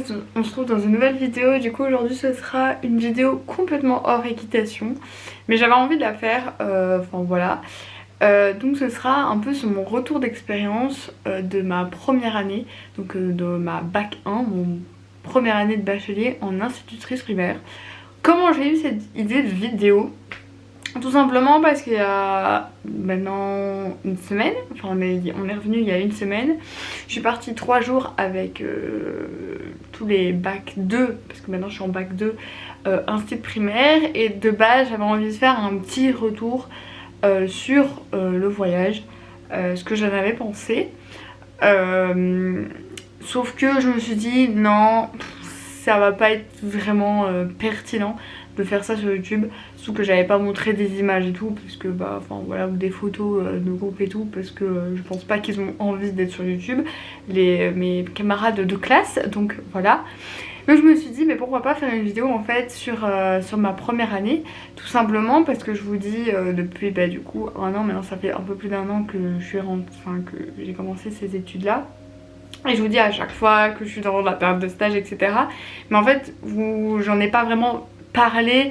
fait on se retrouve dans une nouvelle vidéo. Du coup aujourd'hui ce sera une vidéo complètement hors équitation, mais j'avais envie de la faire, enfin voilà. Donc ce sera un peu sur mon retour d'expérience de ma première année, donc de ma bac 1, mon première année de bachelier en institutrice primaire. Comment j'ai eu cette idée de vidéo? Tout simplement parce qu'il y a maintenant une semaine, enfin on est revenu il y a une semaine. Je suis partie 3 jours avec tous les bac 2, parce que maintenant je suis en bac 2 institut primaire, et de base j'avais envie de faire un petit retour sur le voyage, ce que j'en avais pensé. Sauf que je me suis dit non, ça va pas être vraiment pertinent de faire ça sur YouTube, surtout que j'avais pas montré des images et tout, parce que bah enfin voilà, ou des photos de groupe et tout, parce que je pense pas qu'ils ont envie d'être sur YouTube, mes camarades de classe, donc voilà. Donc je me suis dit mais pourquoi pas faire une vidéo en fait sur ma première année, tout simplement parce que je vous dis depuis bah, du coup un an, maintenant ça fait un peu plus d'un an que je suis que j'ai commencé ces études là. Et je vous dis à chaque fois que je suis dans la période de stage, etc. Mais en fait, j'en ai pas vraiment parlé,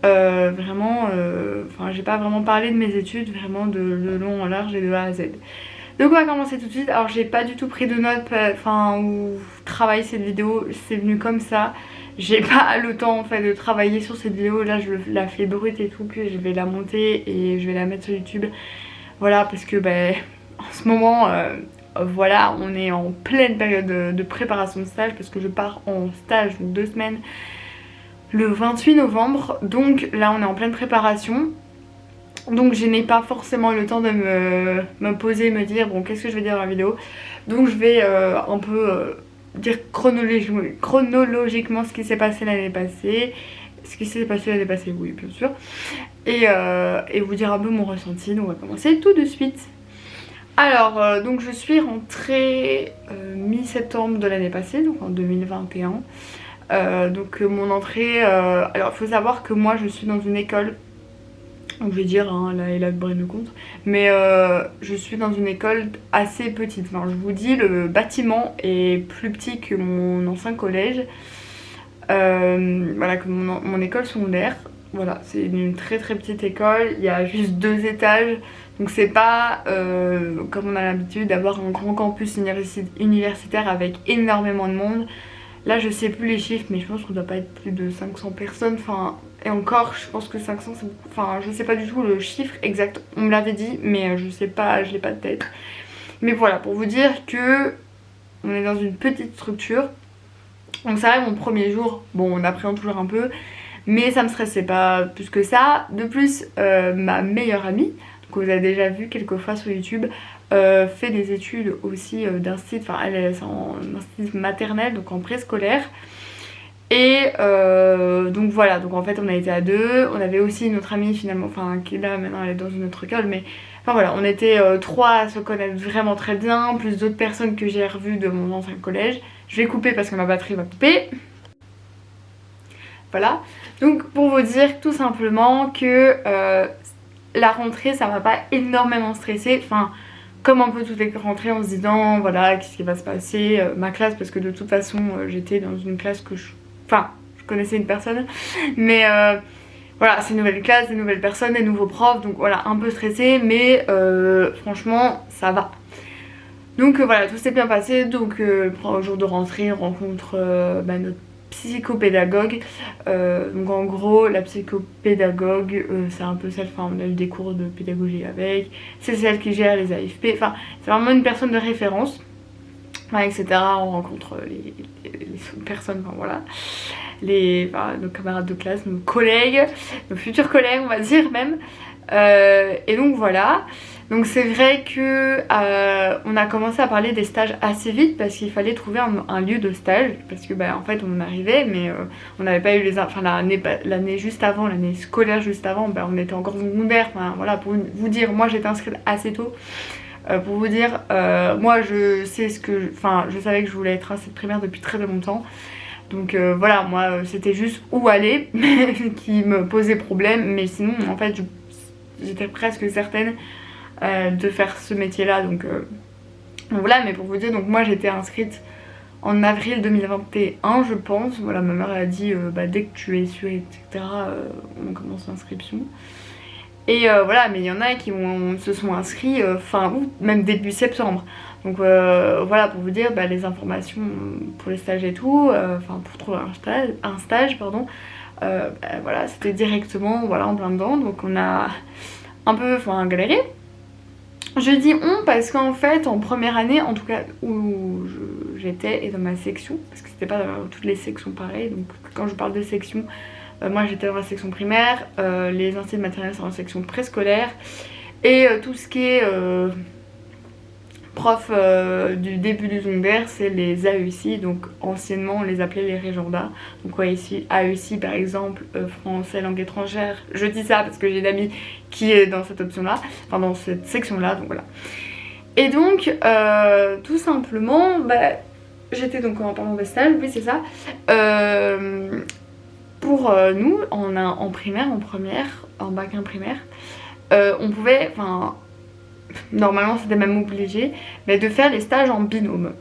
enfin j'ai pas vraiment parlé de mes études, vraiment de long en large et de A à Z. Donc on va commencer tout de suite. Alors j'ai pas du tout pris de notes, enfin ou travailler cette vidéo, c'est venu comme ça. J'ai pas le temps en fait de travailler sur cette vidéo, là je la fais brute et tout, que je vais la monter et je vais la mettre sur YouTube. Voilà, parce que ben en ce moment... voilà, on est en pleine période de préparation de stage, parce que je pars en stage, donc 2 semaines, le 28 novembre. Donc là on est en pleine préparation. Donc je n'ai pas forcément le temps de me poser et me dire bon qu'est-ce que je vais dire dans la vidéo. Donc je vais un peu dire chronologiquement ce qui s'est passé l'année passée. Ce qui s'est passé l'année passée, oui bien sûr. Et vous dire un peu mon ressenti. Donc on va commencer tout de suite. Alors, donc je suis rentrée mi-septembre de l'année passée, donc en 2021. Donc mon entrée, alors il faut savoir que moi je suis dans une école, donc je vais dire hein, là et là de brain de compte, mais je suis dans une école assez petite. Enfin, je vous dis, le bâtiment est plus petit que mon ancien collège, voilà, que mon école secondaire. Voilà, c'est une très très petite école, il y a juste 2 étages. Donc c'est pas comme on a l'habitude d'avoir un grand campus universitaire avec énormément de monde. Là je sais plus les chiffres, mais je pense qu'on doit pas être plus de 500 personnes. Enfin, et encore je pense que 500 c'est... Enfin je sais pas du tout le chiffre exact, on me l'avait dit mais je sais pas, je l'ai pas de tête. Mais voilà, pour vous dire que on est dans une petite structure. Donc ça arrive mon premier jour, bon on appréhende toujours un peu, mais ça me stressait pas plus que ça. De plus ma meilleure amie, que vous avez déjà vu quelques fois sur YouTube, fait des études aussi d'institut, enfin elle est en institut maternel, donc en préscolaire. Et donc voilà, donc en fait on a été à 2, on avait aussi une autre amie finalement, enfin qui est là maintenant, elle est dans une autre école, mais enfin voilà, on était 3 à se connaître vraiment très bien, plus d'autres personnes que j'ai revues de mon ancien collège. Je vais couper parce que ma batterie va couper. Voilà, donc pour vous dire tout simplement que la rentrée ça m'a pas énormément stressée, enfin comme un peu toutes les rentrées en se disant voilà qu'est-ce qui va se passer, ma classe, parce que de toute façon j'étais dans une classe que je connaissais une personne, mais voilà, c'est une nouvelle classe, des nouvelles personnes, des nouveaux profs, donc voilà, un peu stressée, mais franchement ça va. Donc voilà, tout s'est bien passé. Donc au jour de rentrée on rencontre notre psychopédagogue. Donc en gros la psychopédagogue c'est un peu celle, enfin on a eu des cours de pédagogie avec, c'est celle qui gère les AFP, enfin c'est vraiment une personne de référence, enfin, etc. On rencontre les personnes, enfin voilà, nos camarades de classe, nos collègues, nos futurs collègues on va dire même. Et donc voilà. Donc c'est vrai que on a commencé à parler des stages assez vite, parce qu'il fallait trouver un lieu de stage, parce que bah en fait on arrivait mais on n'avait pas eu l'année juste avant, l'année scolaire juste avant, bah on était encore secondaire. Enfin voilà, pour vous dire, moi j'étais inscrite assez tôt. Pour vous dire, moi je savais que je voulais être institutrice primaire depuis très longtemps. Donc voilà, moi c'était juste où aller qui me posait problème, mais sinon en fait j'étais presque certaine de faire ce métier là, donc voilà. Mais pour vous dire, donc moi j'étais inscrite en avril 2021 je pense. Voilà, ma mère elle a dit bah, dès que tu es sûr etc on commence l'inscription. Et voilà, mais il y en a qui se sont inscrits fin août, même début septembre. Donc voilà, pour vous dire bah, les informations pour les stages et tout, enfin pour trouver un stage pardon, bah, voilà, c'était directement voilà, en plein dedans. Donc on a un peu galéré. Je dis on parce qu'en fait en première année, en tout cas où j'étais et dans ma section, parce que c'était pas dans toutes les sections pareilles, donc quand je parle de section, moi j'étais dans la section primaire, les instituts de maternelle sont dans la section préscolaire, et tout ce qui est prof du début du secondaire, c'est les AEC, donc anciennement on les appelait les régendas. Donc ouais, ici AEC par exemple, français langue étrangère, je dis ça parce que j'ai une amie qui est dans cette option là, enfin dans cette section là, donc voilà. Et donc tout simplement, bah, j'étais donc en parlant des stages, oui c'est ça. Pour nous, en primaire, en première, en bac 1 primaire, on pouvait, normalement c'était même obligé, mais de faire les stages en binôme.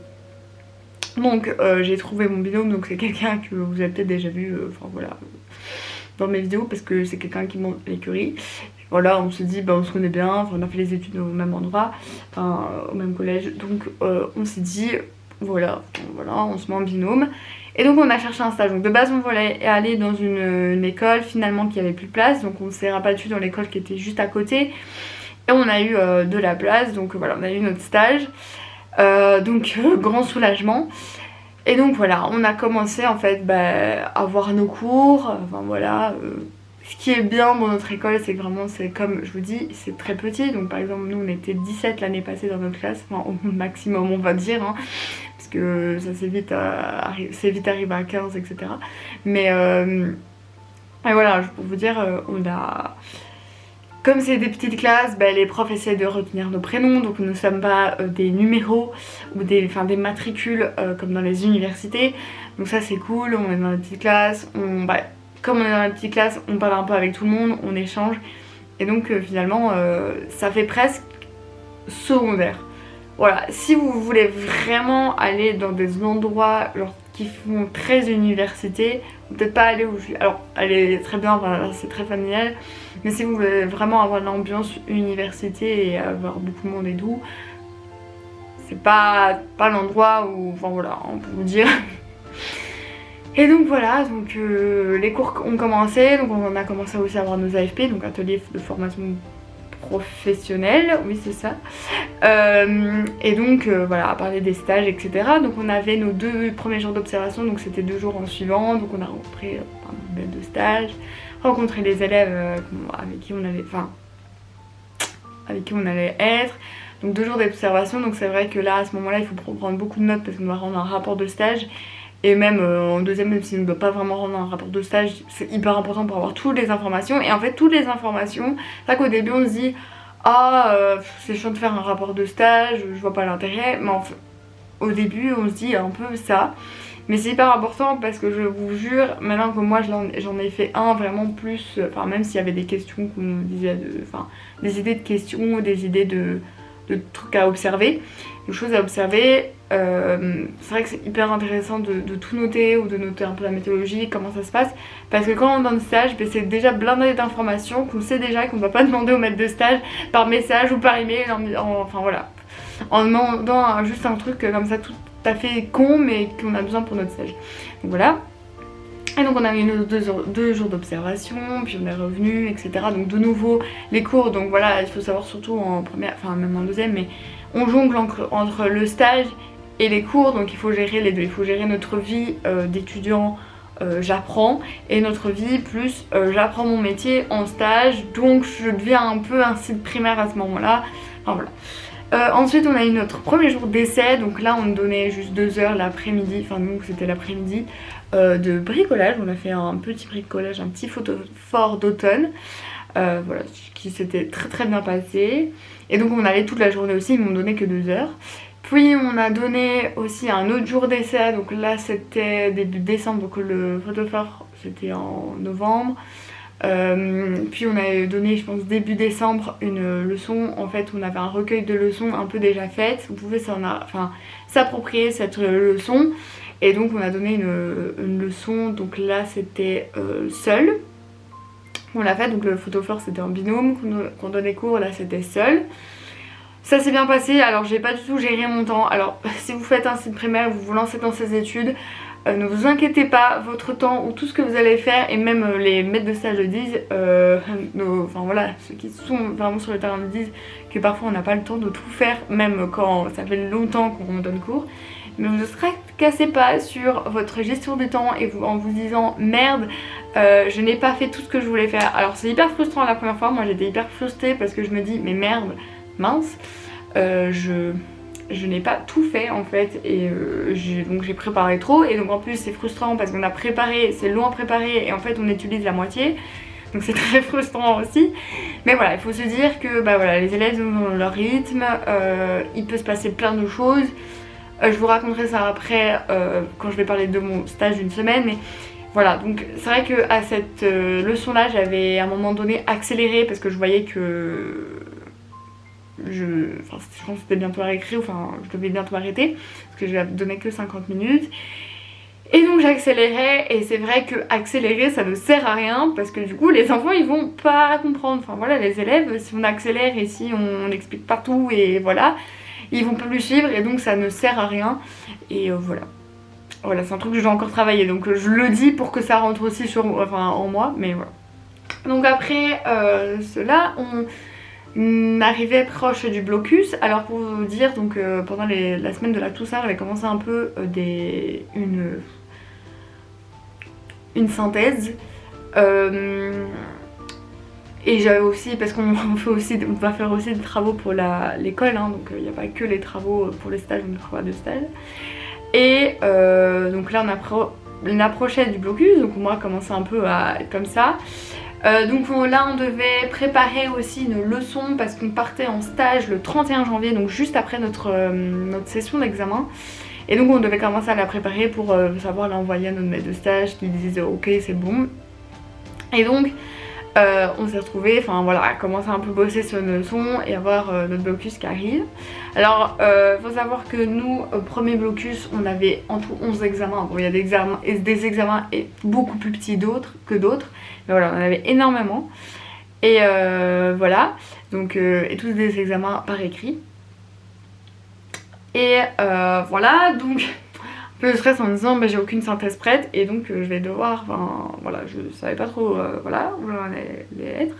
Donc j'ai trouvé mon binôme, donc c'est quelqu'un que vous avez peut-être déjà vu, dans mes vidéos, parce que c'est quelqu'un qui monte l'écurie. Voilà, on se dit, bah, on se connaît bien, on a fait les études au même endroit, au même collège, donc on s'est dit, voilà, on se met en binôme. Et donc on a cherché un stage. Donc de base on voulait aller dans une école finalement qui avait plus de place, donc on s'est rabattu dans l'école qui était juste à côté. Et on a eu de la place, donc voilà, on a eu notre stage. Donc grand soulagement. Et donc voilà, on a commencé en fait à voir nos cours. Enfin voilà. Ce qui est bien dans notre école, c'est que vraiment, c'est comme je vous dis, c'est très petit. Donc par exemple, nous on était 17 l'année passée dans notre classe, enfin au maximum on va dire, hein, parce que ça c'est vite arrivé à 15, etc. Mais et voilà, pour vous dire, on a... Comme c'est des petites classes, bah, les profs essaient de retenir nos prénoms, donc nous ne sommes pas des numéros ou des matricules comme dans les universités. Donc ça c'est cool, on est dans la petite classe, comme on est dans la petite classe, on parle un peu avec tout le monde, on échange. Et donc finalement ça fait presque secondaire. Voilà, si vous voulez vraiment aller dans des endroits genre, qui font très université, peut-être pas aller où je suis. Alors, elle est très bien, c'est très familial. Mais si vous voulez vraiment avoir l'ambiance université et avoir beaucoup de monde et tout, c'est pas l'endroit où, enfin voilà, on peut vous dire. Et donc voilà, donc les cours ont commencé, donc on a commencé aussi à avoir nos AFP, donc ateliers de formation professionnelle, oui c'est ça. Et donc voilà, à parler des stages, etc. Donc on avait nos 2 premiers jours d'observation, donc c'était 2 jours en suivant, donc on a rencontré une belle de stage, rencontré les élèves avec qui on allait être. Donc 2 jours d'observation, donc c'est vrai que là à ce moment là il faut prendre beaucoup de notes parce qu'on doit rendre un rapport de stage. Et même en deuxième, même si on ne doit pas vraiment rendre un rapport de stage, c'est hyper important pour avoir toutes les informations. Et en fait toutes les informations, c'est vrai qu'au début on se dit c'est chiant de faire un rapport de stage, je vois pas l'intérêt. Mais en fait, au début on se dit un peu ça. Mais c'est hyper important parce que je vous jure, maintenant que moi j'en ai fait un vraiment plus, même s'il y avait des questions qu'on nous disait, des idées de questions, des idées de trucs à observer, des choses à observer. C'est vrai que c'est hyper intéressant de tout noter ou de noter un peu la méthodologie, comment ça se passe, parce que quand on est dans le stage, c'est déjà blindé d'informations qu'on sait déjà, qu'on ne va pas demander au maître de stage par message ou par email, enfin voilà, en demandant juste un truc comme ça tout à fait con mais qu'on a besoin pour notre stage. Donc voilà. Et donc on a eu nos 2 jours d'observation, puis on est revenu, etc. Donc de nouveau les cours, donc voilà, il faut savoir surtout en première, même en deuxième, mais on jongle entre le stage et les cours, donc il faut gérer les deux. Il faut gérer notre vie d'étudiant, j'apprends, et notre vie plus j'apprends mon métier en stage, donc je deviens un peu un site primaire à ce moment-là. Enfin voilà. Ensuite on a eu notre premier jour d'essai, donc là on donnait juste 2 heures l'après-midi, enfin nous c'était l'après-midi, de bricolage. On a fait un petit bricolage, un petit photo fort d'automne, voilà, qui s'était très très bien passé. Et donc on allait toute la journée aussi, ils m'ont donné que 2 heures. Puis on a donné aussi un autre jour d'essai, donc là c'était début décembre, donc le photo fort c'était en novembre. Puis on a donné, je pense début décembre, une leçon. En fait on avait un recueil de leçons un peu déjà faites. Vous pouvez s'approprier cette leçon. Et donc on a donné une leçon. Donc là c'était seul. On l'a fait, donc le photophore c'était en binôme. Qu'on donnait cours, là c'était seul. Ça s'est bien passé. Alors j'ai pas du tout géré mon temps. Alors si vous faites un cycle primaire, vous vous lancez dans ces études, ne vous inquiétez pas, votre temps ou tout ce que vous allez faire, et même les maîtres de stage le disent, enfin voilà, ceux qui sont vraiment sur le terrain le disent que parfois on n'a pas le temps de tout faire, même quand ça fait longtemps qu'on donne cours. Mais vous ne tracassez pas sur votre gestion du temps et en vous disant merde, je n'ai pas fait tout ce que je voulais faire. Alors c'est hyper frustrant la première fois, moi j'étais hyper frustrée parce que je me dis mais merde, mince, je n'ai pas tout fait en fait, et donc j'ai préparé trop, et donc en plus c'est frustrant parce qu'on a préparé, c'est long à préparer et en fait on utilise la moitié, donc c'est très frustrant aussi. Mais voilà, il faut se dire que bah voilà, les élèves ont leur rythme, il peut se passer plein de choses. Je vous raconterai ça après quand je vais parler de mon stage d'une semaine, mais voilà, donc c'est vrai que à cette leçon là j'avais à un moment donné accéléré parce que je voyais que je pense que c'était bientôt à réécrire, enfin je devais bientôt arrêter parce que je donnais que 50 minutes. Et donc j'accélérais, et c'est vrai que accélérer ça ne sert à rien parce que du coup les enfants ils vont pas comprendre. Enfin voilà, les élèves, si on accélère et si on explique partout et voilà, ils vont plus suivre, et donc ça ne sert à rien. Et voilà. Voilà, c'est un truc que je dois encore travailler, donc je le dis pour que ça rentre aussi en moi, mais voilà. Donc après cela, on arrivait proche du blocus. Alors pour vous dire, donc pendant la semaine de la Toussaint, j'avais commencé un peu une synthèse. Et j'avais aussi, parce qu'on va faire aussi des travaux pour l'école, hein, donc il n'y a pas que les travaux pour les stages, on fera de stages. Et donc là on approchait du blocus, donc moi commençait un peu à être comme ça. Donc là on devait préparer aussi une leçon parce qu'on partait en stage le 31 janvier, donc juste après notre session d'examen. Et donc on devait commencer à la préparer pour savoir l'envoyer à notre maître de stage qui disait ok c'est bon. Et donc on s'est retrouvés, enfin voilà, à commencer à un peu bosser sur une leçon et avoir notre blocus qui arrive. Alors faut savoir que nous, premier blocus, on avait en tout 11 examens. Bon il y a des examens et beaucoup plus petits que d'autres, mais voilà, on en avait énormément. Et voilà, donc et tous des examens par écrit. Et voilà, donc un peu de stress en me disant bah, j'ai aucune synthèse prête, et donc je vais devoir, voilà, je savais pas trop voilà, où j'en allais être.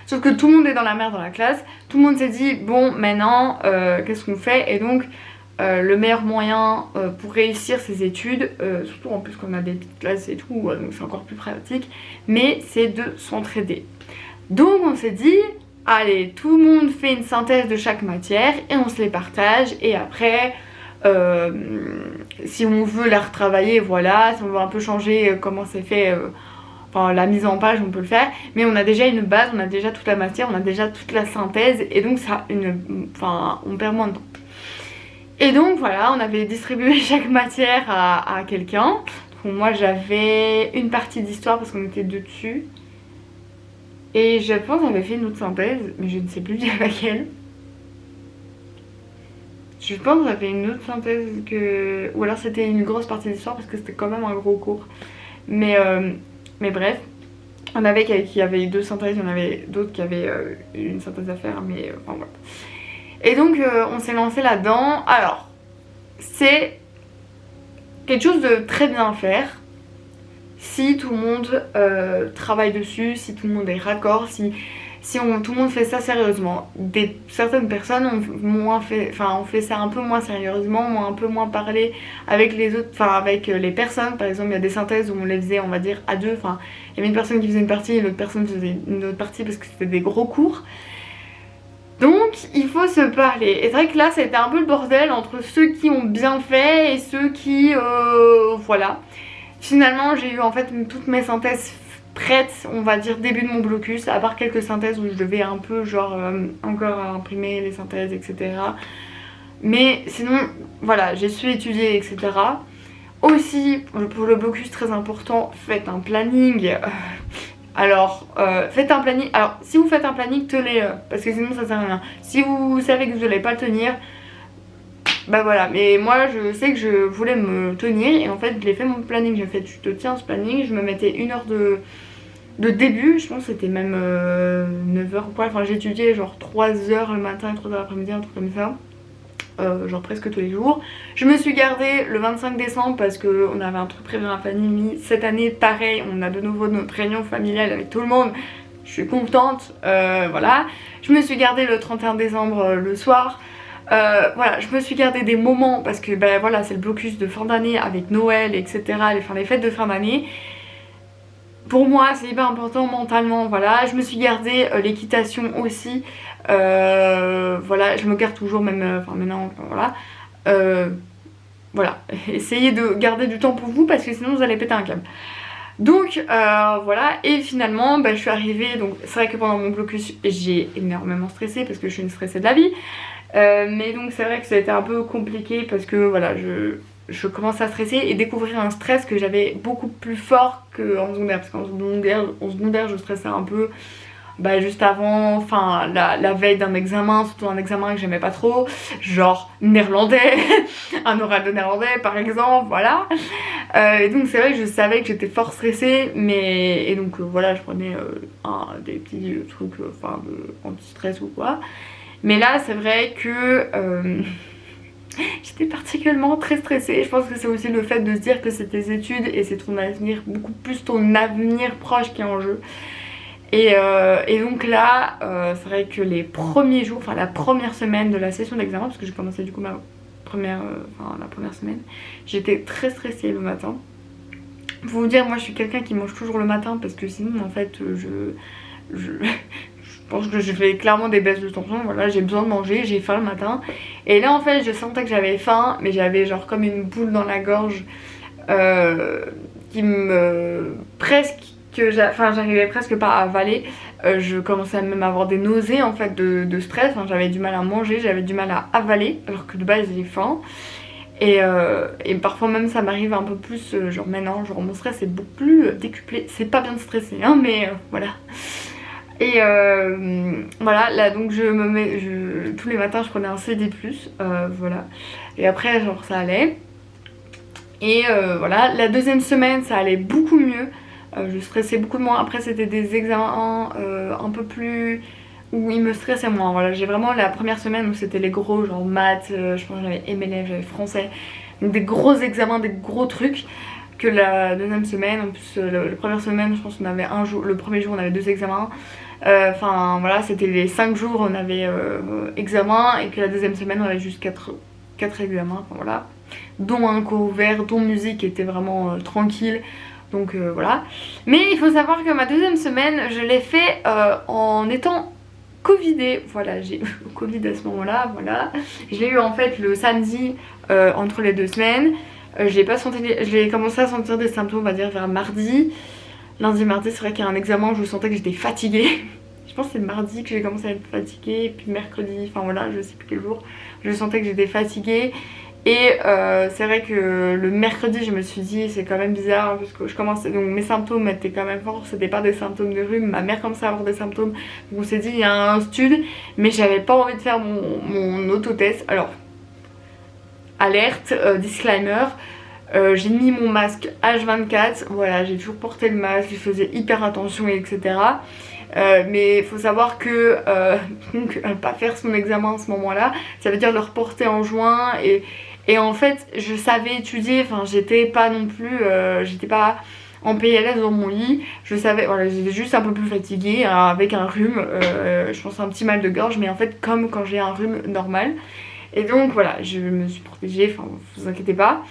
Sauf que tout le monde est dans la merde dans la classe, tout le monde s'est dit bon maintenant qu'est-ce qu'on fait, et donc le meilleur moyen pour réussir ses études, surtout en plus qu'on a des petites classes et tout, donc c'est encore plus pratique, mais c'est de s'entraider. Donc on s'est dit allez, tout le monde fait une synthèse de chaque matière et on se les partage, et après si on veut la retravailler, voilà, si on veut un peu changer comment c'est fait, enfin la mise en page on peut le faire, mais on a déjà une base, on a déjà toute la matière, on a déjà toute la synthèse, et donc ça on perd moins de temps. Et donc voilà, on avait distribué chaque matière à quelqu'un. Donc moi j'avais une partie d'histoire parce qu'on était deux dessus, et je pense qu'on avait fait une autre synthèse, mais je ne sais plus laquelle. Je pense que j'avais une autre synthèse ou alors c'était une grosse partie d'histoire parce que c'était quand même un gros cours. Mais bref, on avait qui avait deux synthèses, il y en avait d'autres qui avaient une synthèse à faire, mais enfin voilà. Et donc on s'est lancé là-dedans. Alors, c'est quelque chose de très bien à faire si tout le monde travaille dessus, si tout le monde est raccord, si tout le monde fait ça sérieusement. Certaines personnes ont fait ça un peu moins sérieusement, ont un peu moins parlé avec les autres, enfin avec les personnes. Par exemple, il y a des synthèses où on les faisait, on va dire, à deux. Enfin, il y avait une personne qui faisait une partie et l'autre personne faisait une autre partie parce que c'était des gros cours. Donc, il faut se parler. Et c'est vrai que là, c'était un peu le bordel entre ceux qui ont bien fait et ceux qui... voilà. Finalement, j'ai eu en fait toutes mes synthèses prête, on va dire début de mon blocus, à part quelques synthèses où je devais un peu genre encore imprimer les synthèses, etc. Mais sinon voilà, j'ai su étudier, etc. Aussi pour le blocus, très important, faites un planning Alors faites un planning, alors si vous faites un planning, tenez-le, parce que sinon ça sert à rien. Si vous savez que vous n'allez pas le tenir, bah voilà, mais moi je sais que je voulais me tenir et en fait je l'ai fait mon planning, j'ai fait tu te tiens ce planning, je me mettais 1 heure de début, je pense que c'était même 9h ou quoi, enfin j'étudiais genre 3h le matin et 3h l'après-midi, un truc comme ça. Genre presque tous les jours. Je me suis gardée le 25 décembre parce qu'on avait un truc prévu dans la famille. Cette année pareil, on a de nouveau notre réunion familiale avec tout le monde. Je suis contente, voilà. Je me suis gardée le 31 décembre le soir. Voilà, je me suis gardé des moments parce que ben voilà, c'est le blocus de fin d'année avec Noël, etc. Les fêtes de fin d'année. Pour moi c'est hyper important mentalement, voilà. Je me suis gardé l'équitation aussi. Voilà, je me garde toujours même, enfin maintenant, voilà. Voilà, essayez de garder du temps pour vous parce que sinon vous allez péter un câble. Donc voilà, et finalement bah, je suis arrivée, donc c'est vrai que pendant mon blocus j'ai énormément stressé parce que je suis une stressée de la vie. Mais donc c'est vrai que ça a été un peu compliqué parce que voilà, je commence à stresser et découvrir un stress que j'avais beaucoup plus fort qu'en secondaire. Parce qu'en secondaire je stressais un peu bah, juste avant, enfin la veille d'un examen, surtout un examen que j'aimais pas trop, genre néerlandais, un oral de néerlandais par exemple, voilà. Et donc c'est vrai que je savais que j'étais fort stressée, mais et donc voilà, je prenais des petits trucs enfin de anti-stress ou quoi. Mais là c'est vrai que j'étais particulièrement très stressée. Je pense que c'est aussi le fait de se dire que c'est tes études et c'est ton avenir, beaucoup plus ton avenir proche qui est en jeu. Et donc là, c'est vrai que les premiers jours, enfin la première semaine de la session d'examen, parce que j'ai commencé du coup la première semaine, j'étais très stressée le matin. Pour vous dire, moi je suis quelqu'un qui mange toujours le matin parce que sinon en fait je pense que je fais clairement des baisses de tension, voilà, j'ai besoin de manger, j'ai faim le matin. Et là en fait je sentais que j'avais faim, mais j'avais genre comme une boule dans la gorge qui me j'arrivais presque pas à avaler. Je commençais à même avoir des nausées en fait de stress, enfin, j'avais du mal à manger, j'avais du mal à avaler alors que de base j'ai faim. Et parfois même ça m'arrive un peu plus, genre maintenant, genre mon stress est beaucoup plus décuplé. C'est pas bien de stresser hein, mais voilà. Et voilà, là donc tous les matins je prenais un CD+, voilà. Et après genre ça allait. Et voilà, la deuxième semaine ça allait beaucoup mieux. Je stressais beaucoup moins. Après c'était des examens un peu plus où il me stressait moins. Voilà, j'ai vraiment la première semaine où c'était les gros genre maths, je pense que j'avais MLF, j'avais français, donc des gros examens, des gros trucs. Que la deuxième semaine, en plus la première semaine je pense qu'on avait un jour, le premier jour on avait 2 examens. Enfin voilà, c'était les 5 jours on avait examen et que la deuxième semaine on avait juste 4 examens, enfin, voilà. Dont un cours ouvert, dont musique était vraiment tranquille. Donc voilà. Mais il faut savoir que ma deuxième semaine, je l'ai fait en étant covidée. Voilà, j'ai eu le Covid à ce moment-là, voilà. Je l'ai eu en fait le samedi entre les 2 semaines. J'ai commencé à sentir des symptômes, on va dire, vers mardi. Lundi, mardi, c'est vrai qu'il y a un examen où je sentais que j'étais fatiguée. Je pense que c'est le mardi que j'ai commencé à être fatiguée. Et puis mercredi, enfin voilà, je sais plus quel jour, je sentais que j'étais fatiguée. Et c'est vrai que le mercredi je me suis dit c'est quand même bizarre parce que je commençais, donc mes symptômes étaient quand même forts, c'était pas des symptômes de rhume, ma mère commençait à avoir des symptômes, donc on s'est dit il y a un stud, mais j'avais pas envie de faire mon autotest. Alors alerte, disclaimer, j'ai mis mon masque H24, voilà, j'ai toujours porté le masque, je faisais hyper attention etc. Mais il faut savoir que donc, pas faire son examen à ce moment là, ça veut dire le reporter en juin. Et en fait je savais étudier, enfin j'étais pas non plus, j'étais pas en PLS dans mon lit, je savais, voilà, j'étais juste un peu plus fatiguée avec un rhume, je pense un petit mal de gorge, mais en fait comme quand j'ai un rhume normal. Et donc voilà, je me suis protégée, enfin vous inquiétez pas.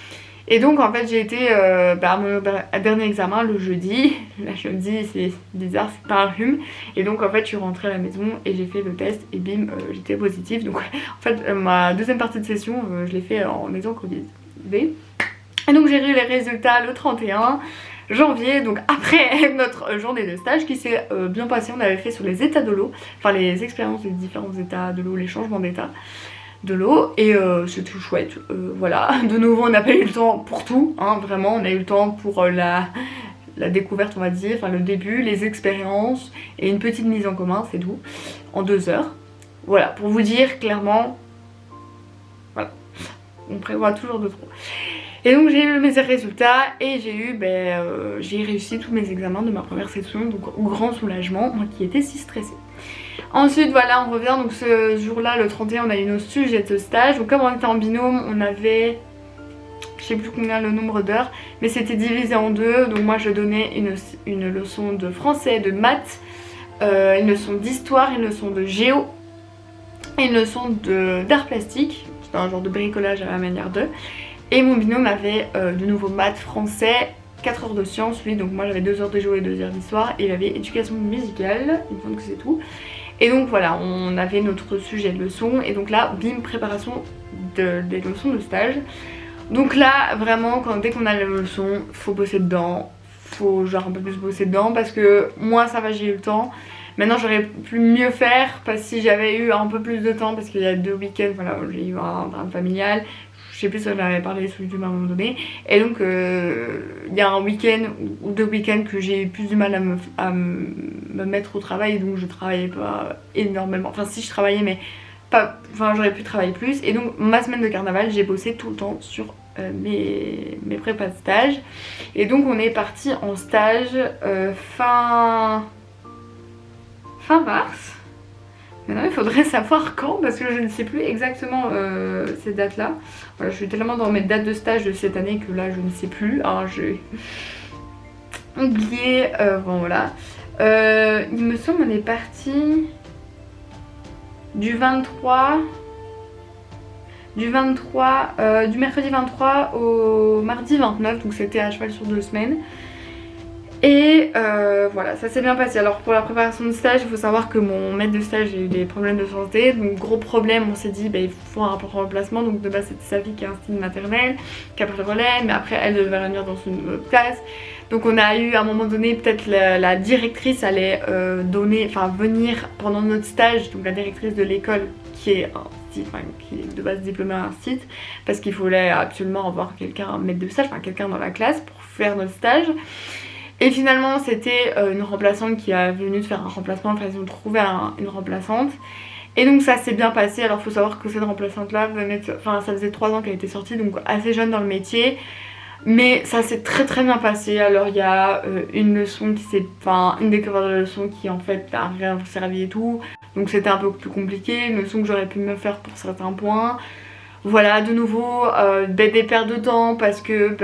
Et donc en fait j'ai été à mon dernier examen le jeudi. Là je me dis c'est bizarre, c'est pas un rhume. Et donc en fait je suis rentrée à la maison et j'ai fait le test et bim, j'étais positive. Donc en fait ma deuxième partie de session je l'ai fait en étant Covid. Et donc j'ai eu les résultats le 31 janvier, donc après notre journée de stage qui s'est bien passée. On avait fait sur les états de l'eau, enfin les expériences des différents états de l'eau, les changements d'état de l'eau, et c'est tout chouette, voilà. De nouveau on n'a pas eu le temps pour tout hein, vraiment, on a eu le temps pour la découverte on va dire, enfin le début, les expériences et une petite mise en commun, c'est tout, en 2 heures. Voilà, pour vous dire clairement, voilà, on prévoit toujours de trop. Et donc j'ai eu mes résultats et j'ai réussi tous mes examens de ma première section, donc au grand soulagement, moi qui étais si stressée. Ensuite voilà, on revient, donc ce jour-là, le 31, on a eu nos sujets de stage. Donc comme on était en binôme, on avait, je sais plus combien le nombre d'heures, mais c'était divisé en deux. Donc moi je donnais une leçon de français, de maths, une leçon d'histoire, une leçon de géo et une leçon d'art plastique. C'était un genre de bricolage à la manière d'eux. Et mon binôme avait de nouveau maths, français, 4 heures de sciences, lui, donc moi j'avais 2 heures de géo et 2 heures d'histoire, et il avait éducation musicale, il me semble que c'est tout. Et donc voilà, on avait notre sujet de leçon, et donc là, bim, préparation des leçons de stage. Donc là, vraiment, dès qu'on a la leçon, faut bosser dedans, faut genre un peu plus bosser dedans, parce que moi ça va, j'ai eu le temps. Maintenant j'aurais pu mieux faire, parce que si j'avais eu un peu plus de temps, parce qu'il y a 2 week-ends, voilà, j'ai eu un drame familial. Je sais plus si on avait parlé sur YouTube à un moment donné. Et donc il y a un week-end ou 2 week-ends que j'ai eu plus du mal à me mettre au travail. Donc je travaillais pas énormément. Enfin si, je travaillais mais pas. Enfin j'aurais pu travailler plus. Et donc ma semaine de carnaval, j'ai bossé tout le temps sur mes prépas de stage. Et donc on est parti en stage fin mars. Maintenant il faudrait savoir quand, parce que je ne sais plus exactement ces dates là. Voilà, je suis tellement dans mes dates de stage de cette année que là je ne sais plus. Alors j'ai oublié, bon voilà. Il me semble on est parti du mercredi 23 au mardi 29, donc c'était à cheval sur 2 semaines. Et voilà, ça s'est bien passé. Alors pour la préparation de stage, il faut savoir que mon maître de stage a eu des problèmes de santé. Donc gros problème, on s'est dit il faut un rapport en remplacement. Donc de base c'était sa fille qui a un style maternel, qui a pris le relais, mais après elle devait venir dans une autre classe. Donc on a eu à un moment donné, peut-être la directrice allait venir pendant notre stage, donc la directrice de l'école qui est qui est de base diplômée à un site, parce qu'il fallait absolument avoir quelqu'un, un maître de stage, enfin quelqu'un dans la classe pour faire notre stage. Et finalement c'était une remplaçante qui est venue de faire un remplacement, enfin ils ont trouvé une remplaçante. Et donc ça s'est bien passé. Alors faut savoir que cette remplaçante là ça faisait 3 ans qu'elle était sortie, donc assez jeune dans le métier. Mais ça s'est très bien passé. Alors il y a une leçon une découverte de leçon qui en fait n'a rien servi et tout. Donc c'était un peu plus compliqué, une leçon que j'aurais pu me faire pour certains points. Voilà, de nouveau des pertes de temps parce que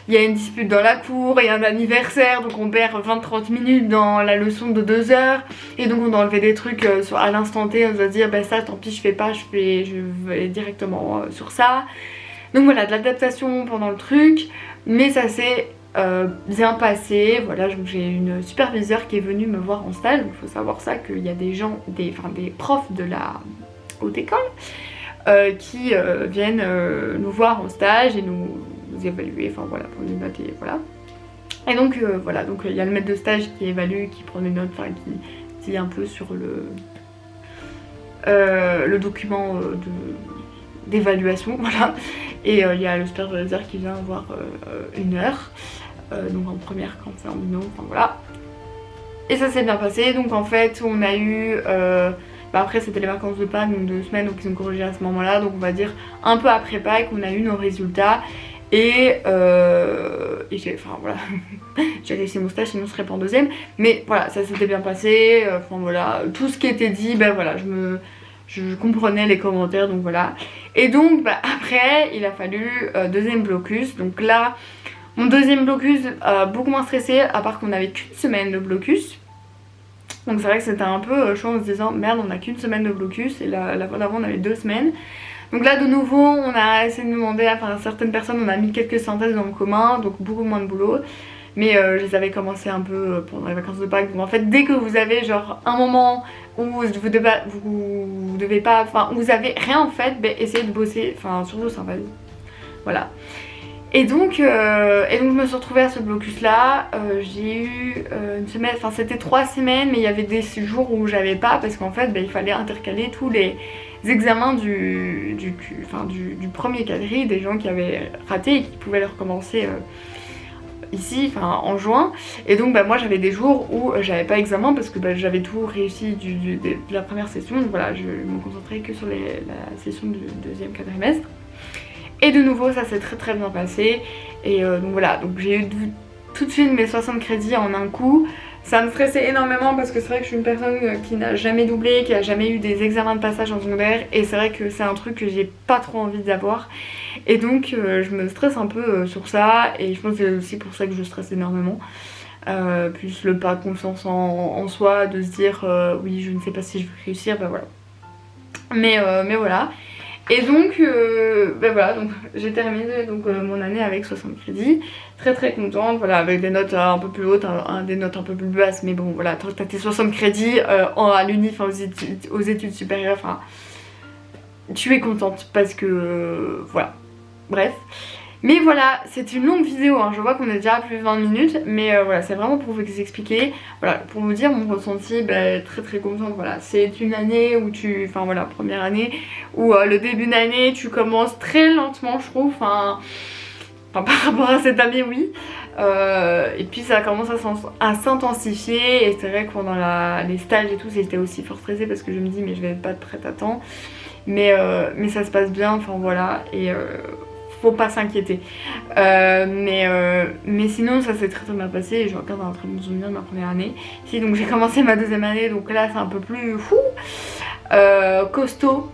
y a une dispute dans la cour, il y a un anniversaire, donc on perd 20-30 minutes dans la leçon de 2 heures. Et donc on doit enlever des trucs à l'instant T, on doit dire ça tant pis je fais pas, je vais directement sur ça. Donc voilà, de l'adaptation pendant le truc, mais ça s'est bien passé. Voilà, j'ai une superviseure qui est venue me voir en stage. Il faut savoir ça, qu'il y a des gens, des profs de la haute école qui viennent nous voir en stage et nous évaluer, enfin voilà, pour nous noter, voilà. Et donc voilà, donc il y a le maître de stage qui évalue, qui prend des notes, enfin qui dit un peu sur le document d'évaluation, voilà. Et il y a le superviseur qui vient voir 1 heure, donc en première quand c'est en binôme, enfin voilà. Et ça s'est bien passé, donc en fait on a eu, après c'était les vacances de Pâques, donc 2 semaines, donc ils ont corrigé à ce moment là, donc on va dire un peu après Pâques on a eu nos résultats. Et j'ai réussi mon stage, sinon je serais pas en deuxième. Mais voilà, ça s'était bien passé, enfin voilà, tout ce qui était dit, voilà, je comprenais les commentaires, donc voilà. Et donc après il a fallu deuxième blocus. Donc là mon deuxième blocus beaucoup moins stressé, à part qu'on avait qu'une semaine de blocus. Donc c'est vrai que c'était un peu chaud en se disant merde on a qu'une semaine de blocus, et la fois d'avant on avait 2 semaines. Donc là de nouveau on a essayé de demander à certaines personnes, on a mis quelques synthèses dans le commun, donc beaucoup moins de boulot. Mais je les avais commencé un peu pendant les vacances de Pâques. Donc en fait dès que vous avez genre un moment où vous devez pas, enfin vous avez rien en fait, essayez de bosser, enfin surtout synthèse. Voilà. Et donc je me suis retrouvée à ce blocus là, j'ai eu une semaine, enfin c'était 3 semaines, mais il y avait des jours où j'avais pas, parce qu'en fait il fallait intercaler tous les examens du premier quadri, des gens qui avaient raté et qui pouvaient le recommencer ici, enfin en juin, et donc bah, moi j'avais des jours où j'avais pas examen parce que bah, j'avais tout réussi de la première session, donc voilà, je me concentrais que sur la session du deuxième quadrimestre. Et de nouveau ça s'est très bien passé, et donc voilà, donc j'ai eu tout de suite mes 60 crédits en un coup. Ça me stressait énormément parce que c'est vrai que je suis une personne qui n'a jamais doublé, qui a jamais eu des examens de passage en secondaire, et c'est vrai que c'est un truc que j'ai pas trop envie d'avoir, et donc je me stresse un peu sur ça, et je pense que c'est aussi pour ça que je stresse énormément. Plus le pas de confiance en soi, de se dire oui je ne sais pas si je vais réussir, bah voilà. Mais voilà. Et donc, ben voilà, donc j'ai terminé donc, mon année avec 60 crédits, très contente, voilà, avec des notes un peu plus hautes, des notes un peu plus basses, mais bon voilà, t'as tes 60 crédits à l'uni, enfin aux études supérieures, enfin, tu es contente parce que, voilà, bref. Mais voilà, c'est une longue vidéo, hein. Je vois qu'on est déjà à plus de 20 minutes, mais voilà, c'est vraiment pour vous expliquer, voilà, pour vous dire mon ressenti, bah, très contente, voilà. C'est une année où enfin voilà, première année, où le début d'année, tu commences très lentement, je trouve, enfin par rapport à cette année, oui. Et puis ça commence à s'intensifier, et c'est vrai que pendant les stages et tout, j'étais aussi fort stressée parce que je me dis, mais je vais pas être prête à temps. Mais ça se passe bien, enfin voilà, et faut pas s'inquiéter. Mais sinon ça s'est très bien passé, et je regarde un très bon souvenir de ma première année. Ici donc j'ai commencé ma deuxième année, donc là c'est un peu plus fou, costaud.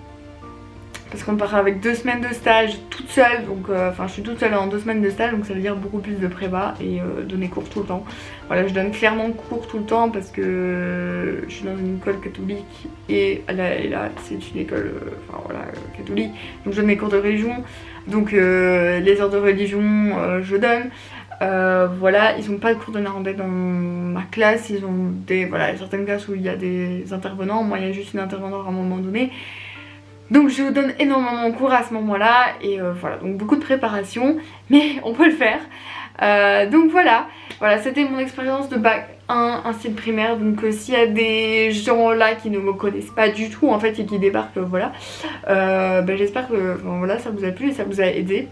Parce qu'on part avec 2 semaines de stage toute seule, donc enfin je suis toute seule en 2 semaines de stage, donc ça veut dire beaucoup plus de prépa et donner cours tout le temps. Voilà, je donne clairement cours tout le temps parce que je suis dans une école catholique, et là c'est une école enfin, voilà, catholique, donc je donne mes cours de religion, donc les heures de religion je donne. Voilà, ils ont pas de cours de néerlandais dans ma classe, ils ont voilà, certaines classes où il y a des intervenants, moi il y a juste une intervenante à un moment donné. Donc je vous donne énormément de cours à ce moment-là, et voilà, donc beaucoup de préparation, mais on peut le faire. Donc voilà, c'était mon expérience de bac 1, un style primaire. Donc s'il y a des gens là qui ne me connaissent pas du tout en fait et qui débarquent, voilà, j'espère que voilà, ça vous a plu et ça vous a aidé.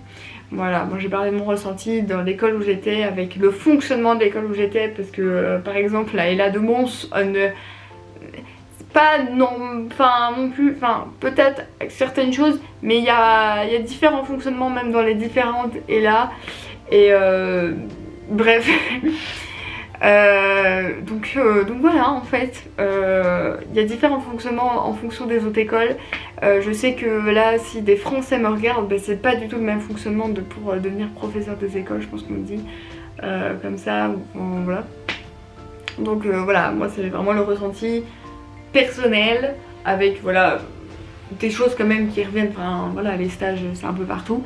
Voilà, moi j'ai parlé de mon ressenti dans l'école où j'étais, avec le fonctionnement de l'école où j'étais, parce que par exemple la Ella de Mons pas non, enfin non plus, enfin peut-être certaines choses, mais il y a différents fonctionnements même dans les différentes et là, et bref. Donc voilà, en fait il y a différents fonctionnements en fonction des autres écoles. Je sais que là si des Français me regardent, c'est pas du tout le même fonctionnement pour devenir professeur des écoles, je pense qu'on me dit comme ça, voilà. Donc voilà, moi c'est vraiment le ressenti personnel, avec voilà des choses quand même qui reviennent, enfin voilà, les stages c'est un peu partout.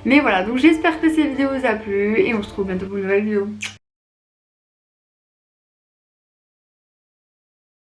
Mais voilà, donc j'espère que cette vidéo vous a plu, et on se retrouve bientôt pour une nouvelle vidéo.